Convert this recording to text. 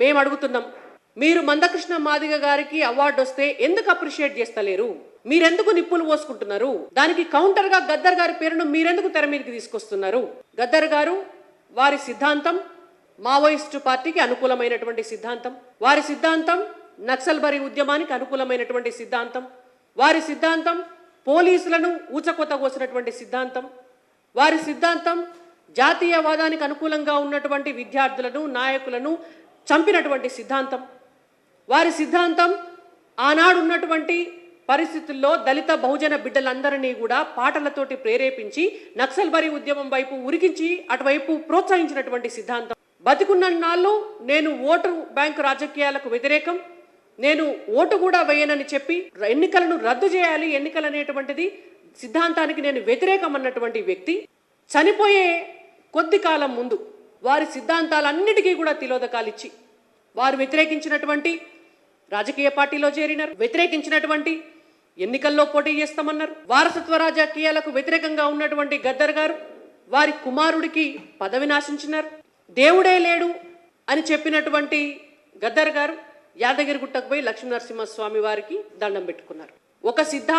మేము అడుగుతున్నాం, మీరు మందకృష్ణ మాదిగ గారికి అవార్డు వస్తే ఎందుకు అప్రిషియేట్ చేస్తలేరు? మీరెందుకు నిప్పులు పోసుకుంటున్నారు? దానికి కౌంటర్ గా గద్దర్ గారి పేరును మీరెందుకు తెర మీదకి తీసుకొస్తున్నారు? గద్దర్ గారు వారి సిద్ధాంతం మావోయిస్టు పార్టీకి అనుకూలమైనటువంటి సిద్ధాంతం, వారి సిద్ధాంతం నక్సల్బరీ ఉద్యమానికి అనుకూలమైనటువంటి సిద్ధాంతం, వారి సిద్ధాంతం పోలీసులను ఊచకొత కోసినటువంటి సిద్ధాంతం, వారి సిద్ధాంతం జాతీయవాదానికి అనుకూలంగా ఉన్నటువంటి విద్యార్థులను నాయకులను చంపినటువంటి సిద్ధాంతం, వారి సిద్ధాంతం ఆనాడు ఉన్నటువంటి పరిస్థితుల్లో దళిత బహుజన బిడ్డలందరినీ కూడా పాటలతోటి ప్రేరేపించి నక్సల్బరీ ఉద్యమం వైపు ఉరికించి అటువైపు ప్రోత్సహించినటువంటి సిద్ధాంతం. బతికున్న నాళ్ళు నేను ఓటు బ్యాంకు రాజకీయాలకు వ్యతిరేకం, నేను ఓటు కూడా వేయనని చెప్పి ఎన్నికలను రద్దు చేయాలి, ఎన్నికలు అనేటువంటిది సిద్ధాంతానికి నేను వ్యతిరేకం అన్నటువంటి వ్యక్తి చనిపోయే కొద్ది కాలం ముందు వారి సిద్ధాంతాలన్నిటికీ కూడా తిలోదకాలు ఇచ్చి వారు వ్యతిరేకించినటువంటి రాజకీయ పార్టీలో చేరినారు, వ్యతిరేకించినటువంటి ఎన్నికల్లో పోటీ చేస్తామన్నారు. వారసత్వ రాజకీయాలకు వ్యతిరేకంగా ఉన్నటువంటి గద్దర్ గారు వారి కుమారుడికి పదవిని ఆశించినారు. దేవుడే లేడు అని చెప్పినటువంటి గద్దర్ గారు యాదగిరిగుట్టకు పోయి లక్ష్మీనరసింహస్వామి వారికి దండం పెట్టుకున్నారు. ఒక సిద్ధాంతం